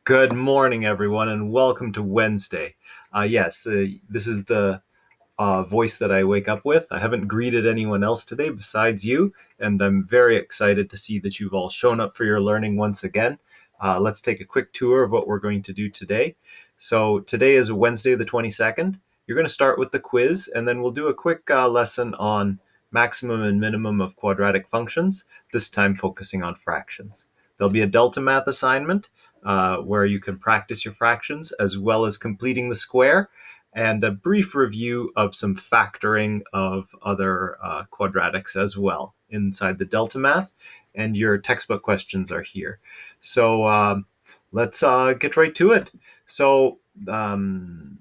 Good morning, everyone, and welcome to Wednesday. This is the voice that I wake up with. I haven't greeted anyone else today besides you, and I'm very excited to see that you've all shown up for your learning once again. Let's take a quick tour of what we're going to do today. So today is Wednesday the 22nd. You're going to start with the quiz, and then we'll do a quick lesson on maximum and minimum of quadratic functions, this time focusing on fractions. There'll be a Delta Math assignment where you can practice your fractions as well as completing the square, and a brief review of some factoring of other quadratics as well inside the Delta Math, and your textbook questions are here. So let's get right to it. So during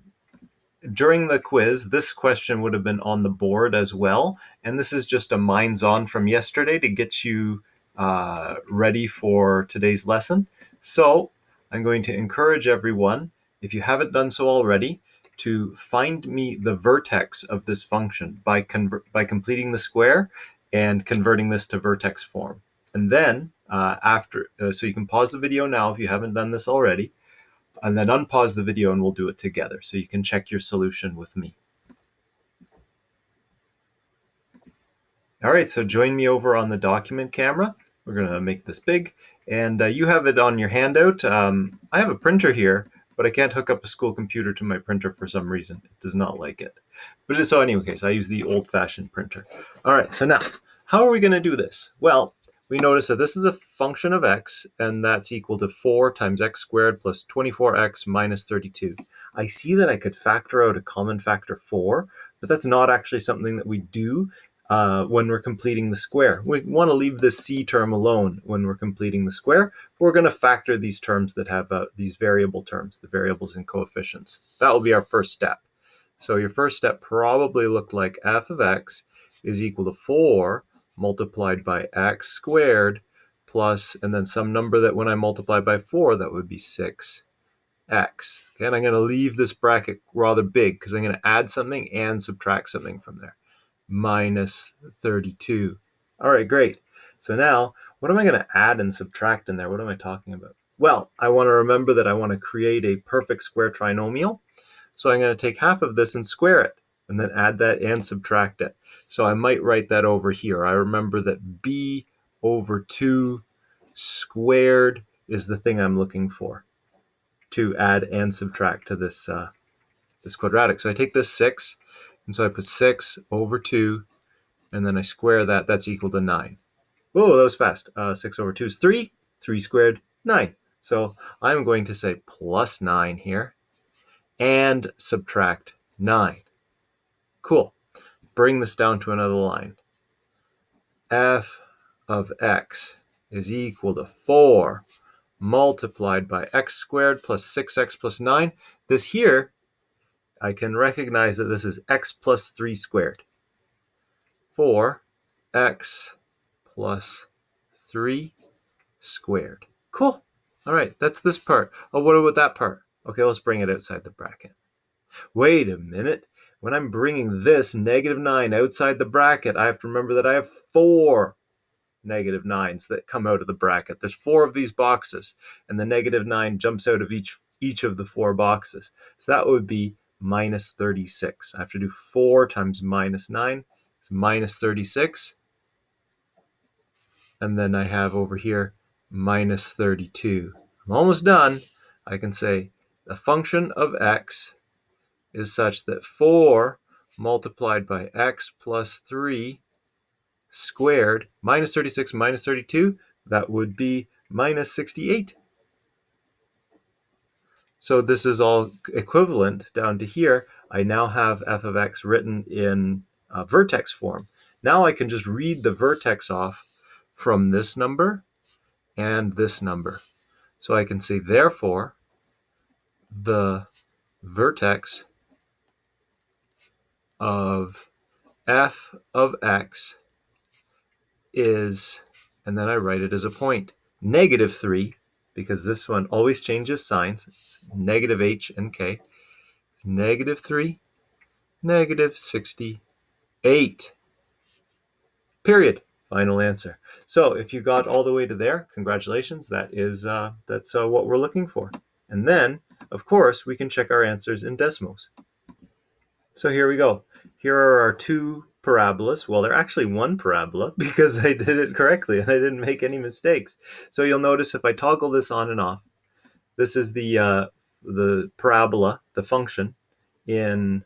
the quiz, this question would have been on the board as well, and this is just a minds on from yesterday to get you ready for today's lesson. So I'm going to encourage everyone, if you haven't done so already, to find me the vertex of this function by completing the square and converting this to vertex form. And then so you can pause the video now if you haven't done this already, and then unpause the video and we'll do it together so you can check your solution with me. All right, so join me over on the document camera. We're going to make this big, and you have it on your handout. I have a printer here, but I can't hook up a school computer to my printer for some reason. It does not like it. But so anyway, I use the old-fashioned printer. All right, so now, how are we going to do this? Well, we notice that this is a function of x, and that's equal to 4 times x squared plus 24x minus 32. I see that I could factor out a common factor 4, but that's not actually something that we do when we're completing the square. We want to leave this c term alone when we're completing the square. We're going to factor these terms that have these variable terms, the variables and coefficients. That will be our first step. So your first step probably looked like f of x is equal to 4 multiplied by x squared plus, and then some number that when I multiply by 4, that would be 6x. Okay, and I'm going to leave this bracket rather big because I'm going to add something and subtract something from there. Minus 32. All right, great. So now, what am I going to add and subtract in there? What am I talking about? Well, I want to remember that I want to create a perfect square trinomial. So I'm going to take half of this and square it, and then add that and subtract it. So I might write that over here. I remember that b over 2 squared is the thing I'm looking for to add and subtract to this, this quadratic. So I take this 6, and so I put 6 over 2, and then I square that. That's equal to 9. Whoa, that was fast. 6 over 2 is 3. 3 squared, 9. So I'm going to say plus 9 here and subtract 9. Cool. Bring this down to another line. F of x is equal to 4 multiplied by x squared plus 6x plus 9. This here, I can recognize that this is x plus 3 squared. 4x plus 3 squared. Cool. All right, that's this part. Oh, what about that part? Okay, let's bring it outside the bracket. Wait a minute. When I'm bringing this negative 9 outside the bracket, I have to remember that I have 4 negative 9s that come out of the bracket. There's 4 of these boxes, and the negative 9 jumps out of each of the 4 boxes. So that would be minus 36. I have to do 4 times minus 9. It's minus 36. And then I have over here minus 32. I'm almost done. I can say the function of x is such that 4 multiplied by x plus 3 squared minus 36 minus 32, that would be minus 68. So this is all equivalent down to here. I now have f of x written in vertex form. Now I can just read the vertex off from this number and this number. So I can say, therefore, the vertex of f of x is, and then I write it as a point, negative 3, because this one always changes signs. It's negative h and k. It's negative 3, negative 68. Period. Final answer. So if you got all the way to there, congratulations. That's what we're looking for. And then, of course, we can check our answers in Desmos. So here we go. Here are our two parabolas. Well, they're actually one parabola because I did it correctly and I didn't make any mistakes. So you'll notice if I toggle this on and off, this is the parabola, the function in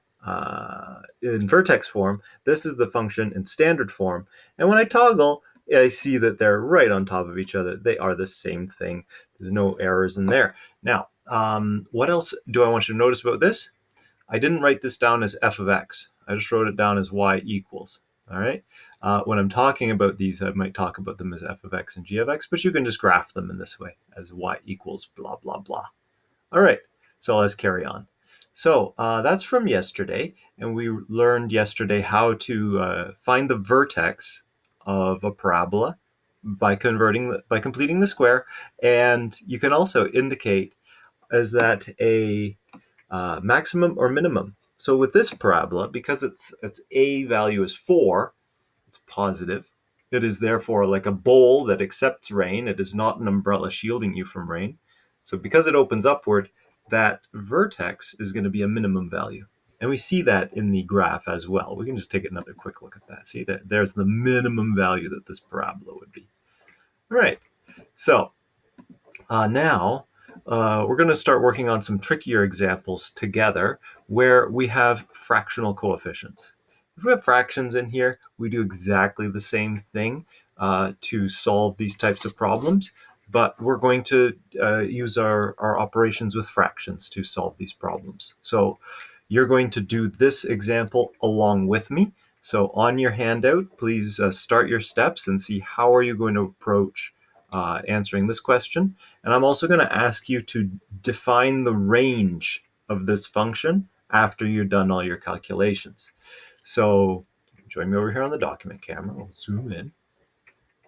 vertex form. This is the function in standard form. And when I toggle, I see that they're right on top of each other. They are the same thing. There's no errors in there. Now, what else do I want you to notice about this? I didn't write this down as f of x. I just wrote it down as y equals. All right. When I'm talking about these, I might talk about them as f of x and g of x, but you can just graph them in this way as y equals blah, blah, blah. All right. So let's carry on. So that's from yesterday. And we learned yesterday how to find the vertex of a parabola by completing the square. And you can also indicate is that a maximum or minimum. So with this parabola, because its a value is 4, it's positive. It is therefore like a bowl that accepts rain. It is not an umbrella shielding you from rain. So because it opens upward, that vertex is going to be a minimum value. And we see that in the graph as well. We can just take another quick look at that. See, that there's the minimum value that this parabola would be. All right. So now we're going to start working on some trickier examples together where we have fractional coefficients. If we have fractions in here, we do exactly the same thing to solve these types of problems, but we're going to use our operations with fractions to solve these problems. So you're going to do this example along with me. So on your handout, please start your steps and see how are you going to approach answering this question. And I'm also going to ask you to define the range of this function after you've done all your calculations. So join me over here on the document camera. I'll zoom in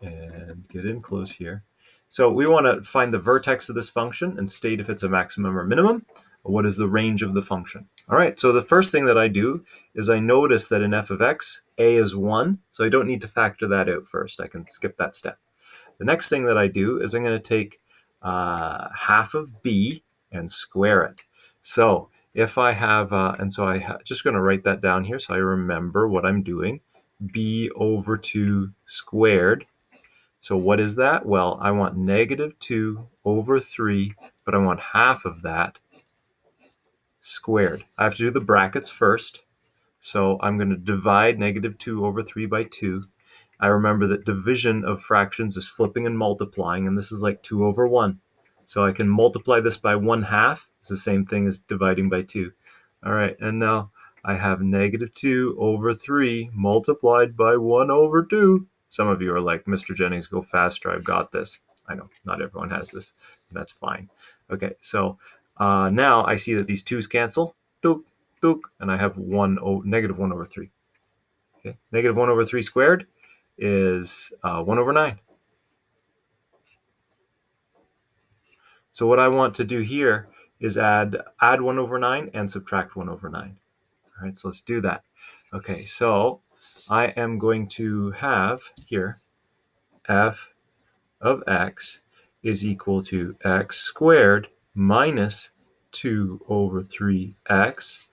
and get in close here. So we want to find the vertex of this function and state if it's a maximum or minimum. What is the range of the function? All right, so the first thing that I do is I notice that in f of x, a is 1, so I don't need to factor that out first. I can skip that step. The next thing that I do is I'm going to take half of b and square it. So if I have, just going to write that down here so I remember what I'm doing. B over 2 squared. So what is that? Well, I want negative 2 over 3, but I want half of that squared. I have to do the brackets first. So I'm going to divide negative 2 over 3 by 2. I remember that division of fractions is flipping and multiplying, and this is like 2 over 1. So I can multiply this by 1/2. It's the same thing as dividing by 2. All right, and now I have negative 2 over 3 multiplied by 1 over 2. Some of you are like, Mr. Jennings, go faster. I've got this. I know, not everyone has this. That's fine. Okay, so now I see that these 2's cancel. Dook, dook, and I have negative 1 over 3. Okay, negative 1 over 3 squared is 1 over 9. So what I want to do here is add 1 over 9 and subtract 1 over 9. All right, so let's do that. Okay, so I am going to have here f of x is equal to x squared minus 2 over 3x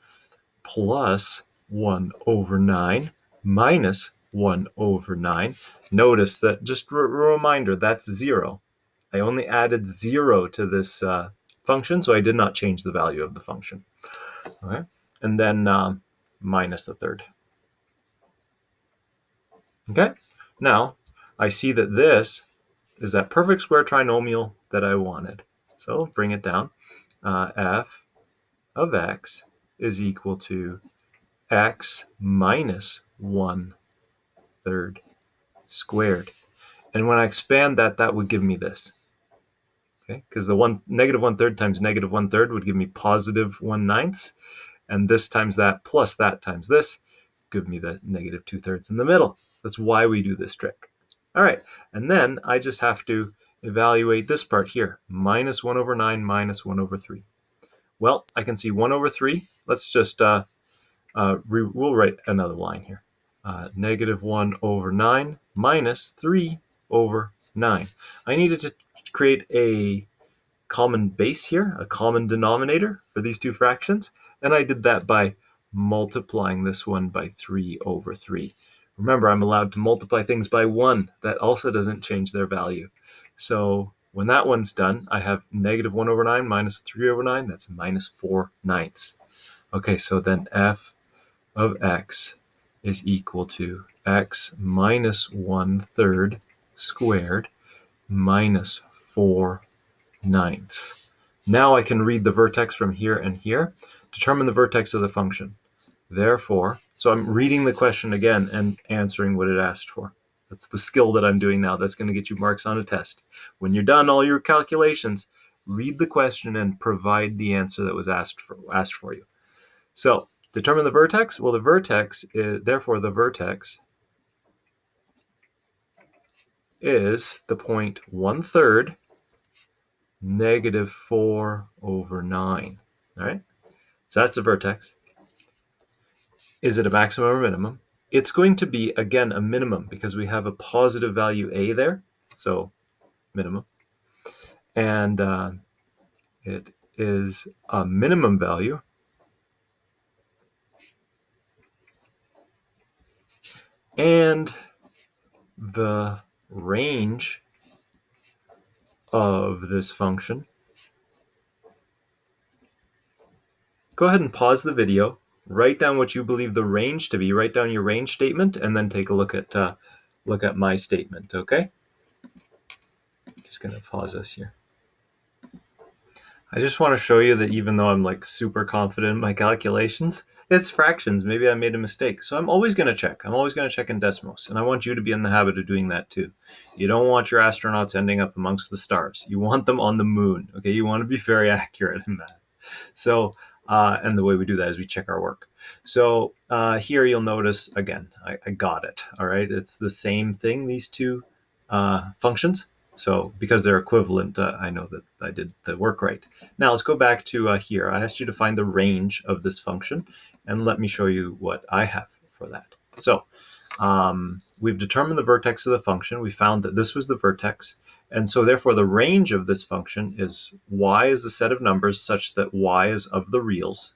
plus 1 over 9 minus 1 over 9. Notice that, just a reminder, that's 0. I only added 0 to this function, so I did not change the value of the function. Okay, and then minus a third. Okay, now I see that this is that perfect square trinomial that I wanted. So bring it down. F of x is equal to x minus 1/3 squared. And when I expand that, that would give me this. Okay, because the negative 1/3 times negative 1/3 would give me positive 1/9, and this times that plus that times this give me the negative 2/3 in the middle. That's why we do this trick. All right, and then I just have to evaluate this part here, minus 1 over 9 minus 1 over 3. Well, I can see 1 over 3. Let's just, we'll write another line here. Negative 1 over 9 minus 3 over 9. I needed to create a common base here, a common denominator for these two fractions, and I did that by multiplying this one by 3 over 3. Remember, I'm allowed to multiply things by 1. That also doesn't change their value. So when that one's done, I have negative 1 over 9 minus 3 over 9. That's minus 4/9. Okay, so then f of x is equal to x minus 1/3 squared minus 4/9. Now I can read the vertex from here and here. Determine the vertex of the function. Therefore, so I'm reading the question again and answering what it asked for. That's the skill that I'm doing now. That's going to get you marks on a test. When you're done all your calculations, read the question and provide the answer that was asked for you. So, determine the vertex. Well, the vertex is, therefore, the vertex is the point 1/3 negative 4 over 9. All right? So that's the vertex. Is it a maximum or minimum? It's going to be, again, a minimum because we have a positive value a there, so minimum. And it is a minimum value and the range of this function. Go ahead and pause the video, write down what you believe the range to be, write down your range statement, and then take a look at my statement, okay? Just going to pause this here. I just want to show you that even though I'm like super confident in my calculations, it's fractions. Maybe I made a mistake. So I'm always going to check. I'm always going to check in decimals. And I want you to be in the habit of doing that too. You don't want your astronauts ending up amongst the stars. You want them on the moon. Okay, you want to be very accurate in that. So, and the way we do that is we check our work. So here you'll notice, again, I got it. All right, it's the same thing, these two functions. So because they're equivalent, I know that I did the work right. Now let's go back to here. I asked you to find the range of this function, and let me show you what I have for that. So we've determined the vertex of the function. We found that this was the vertex. And so therefore the range of this function is y is a set of numbers such that y is of the reals,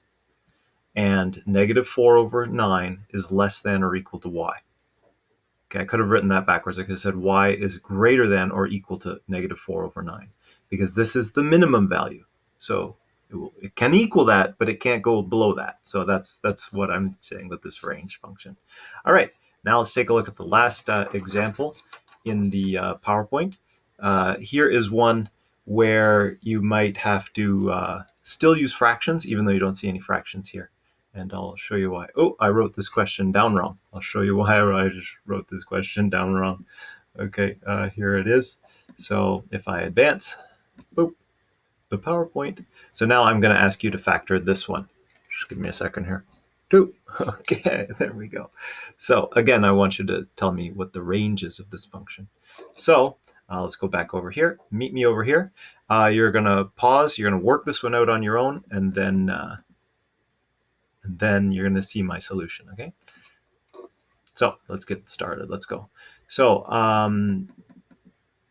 and negative 4 over 9 is less than or equal to y. Okay, I could have written that backwards. I could have said y is greater than or equal to negative 4 over 9, because this is the minimum value. So it can equal that, but it can't go below that. So that's what I'm saying with this range function. All right, now let's take a look at the last example in the PowerPoint. Here is one where you might have to still use fractions, even though you don't see any fractions here. And I'll show you why. Oh, I wrote this question down wrong. I'll show you why I just wrote this question down wrong. Okay, here it is. So if I advance, boop, the PowerPoint. So now I'm going to ask you to factor this one. Just give me a second here. 2. Okay, there we go. So again, I want you to tell me what the range is of this function. So let's go back over here. Meet me over here. You're going to pause. You're going to work this one out on your own, and then you're going to see my solution, okay? So let's get started. Let's go. So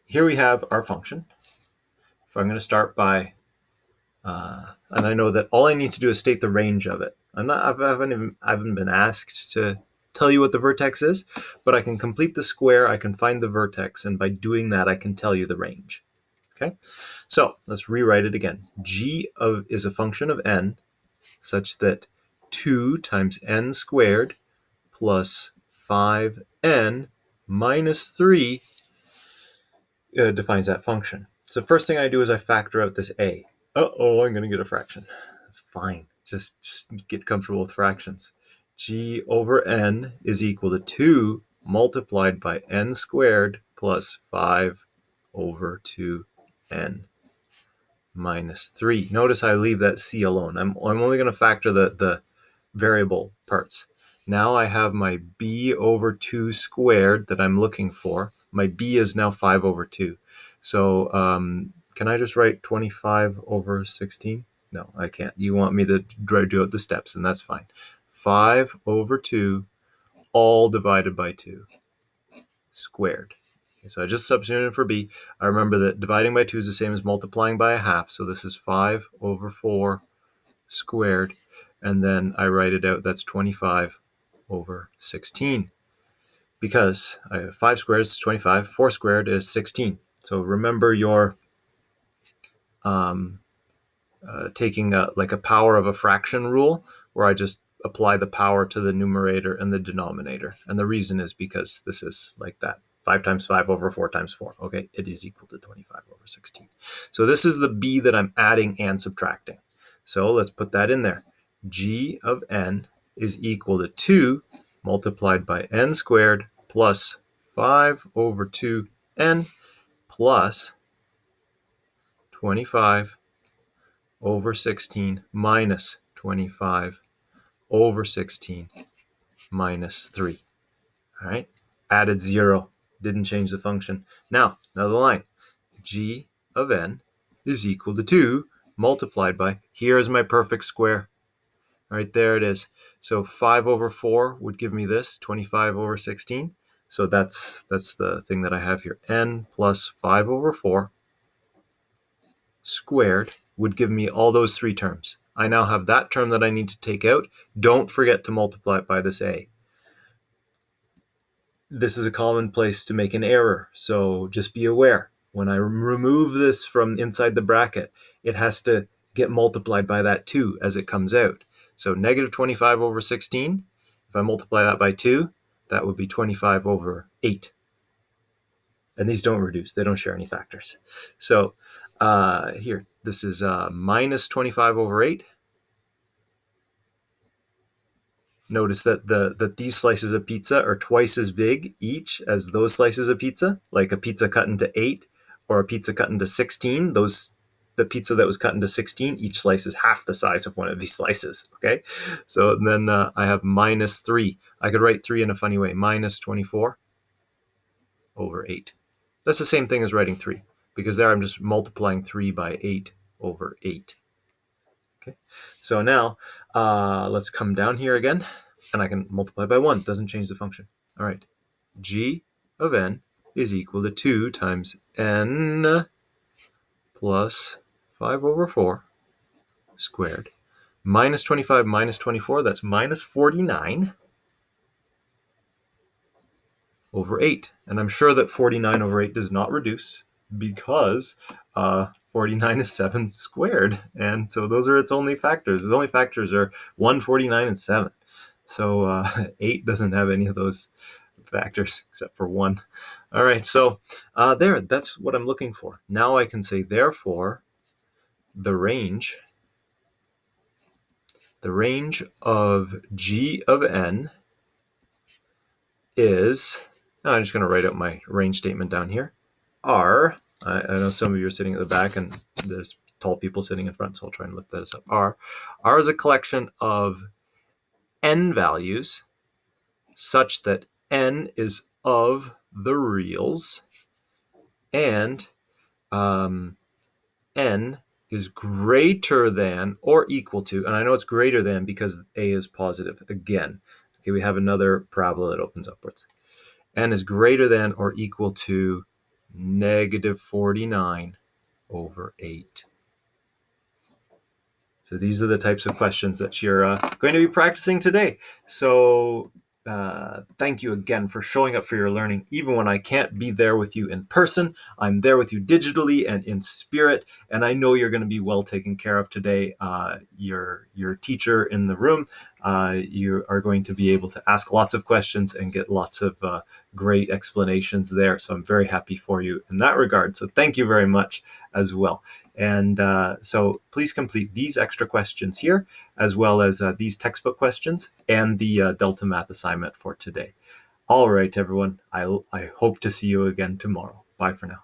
here we have our function. So I'm going to start by, and I know that all I need to do is state the range of it. I haven't been asked to tell you what the vertex is, but I can complete the square, I can find the vertex, and by doing that, I can tell you the range. Okay, so let's rewrite it again. G is a function of n such that 2 times n squared plus 5n minus 3 defines that function. So first thing I do is I factor out this a. Uh-oh, I'm going to get a fraction. That's fine. Just get comfortable with fractions. G over n is equal to 2 multiplied by n squared plus 5 over 2n minus 3. Notice I leave that c alone. I'm only going to factor the variable parts. Now I have my b over 2 squared that I'm looking for. My b is now 5 over 2. So can I just write 25 over 16? No, I can't. You want me to do out the steps, and that's fine. 5 over 2, all divided by 2, squared. Okay, so I just substituted for b. I remember that dividing by 2 is the same as multiplying by a half. So this is 5 over 4 squared. And then I write it out. That's 25 over 16. Because 5 squared is 25, 4 squared is 16. So remember your taking like a power of a fraction rule, where I just apply the power to the numerator and the denominator. And the reason is because this is like that. 5 times 5 over 4 times 4. Okay, it is equal to 25 over 16. So this is the b that I'm adding and subtracting. So let's put that in there. G of n is equal to 2 multiplied by n squared plus 5 over 2n plus 25 over 16 minus 25 over 16 minus 3. All right, added 0, didn't change the function. Now, another line. G of n is equal to 2 multiplied by, here's my perfect square. Right there it is. So 5 over 4 would give me this, 25 over 16. So that's the thing that I have here. N plus 5 over 4 squared would give me all those three terms. I now have that term that I need to take out. Don't forget to multiply it by this a. This is a common place to make an error, so just be aware. When I remove this from inside the bracket, it has to get multiplied by that 2 as it comes out. So negative 25 over 16, if I multiply that by 2, that would be 25 over 8. And these don't reduce, they don't share any factors. So here, this is minus 25 over 8. Notice that these slices of pizza are twice as big each as those slices of pizza, like a pizza cut into 8 or a pizza cut into 16. The pizza that was cut into 16, each slice is half the size of one of these slices, okay? So then I have minus 3. I could write 3 in a funny way, minus 24 over 8. That's the same thing as writing 3, because there I'm just multiplying 3 by 8 over 8. Okay, so now let's come down here again, and I can multiply by 1. Doesn't change the function. All right, g of n is equal to 2 times n plus 5 over 4 squared minus 25 minus 24, that's minus 49 over 8. And I'm sure that 49 over 8 does not reduce, because 49 is 7 squared. And so those are its only factors. Its only factors are 1, 49, and 7. So 8 doesn't have any of those factors except for 1. All right, so that's what I'm looking for. Now I can say, therefore, the range of g of n is, I'm just going to write out my range statement down here. R, I know some of you are sitting at the back and there's tall people sitting in front, so I'll try and lift this up. R is a collection of n values such that n is of the reals, and n is greater than or equal to, and I know it's greater than because a is positive again. Okay, we have another parabola that opens upwards. N is greater than or equal to negative 49 over 8. So these are the types of questions that you're going to be practicing today. So thank you again for showing up for your learning. Even when I can't be there with you in person, I'm there with you digitally and in spirit. And I know you're going to be well taken care of today. Your teacher in the room, you are going to be able to ask lots of questions and get lots of great explanations there. So I'm very happy for you in that regard. So thank you very much as well. And so please complete these extra questions here, as well as these textbook questions and the Delta Math assignment for today. All right, everyone. I hope to see you again tomorrow. Bye for now.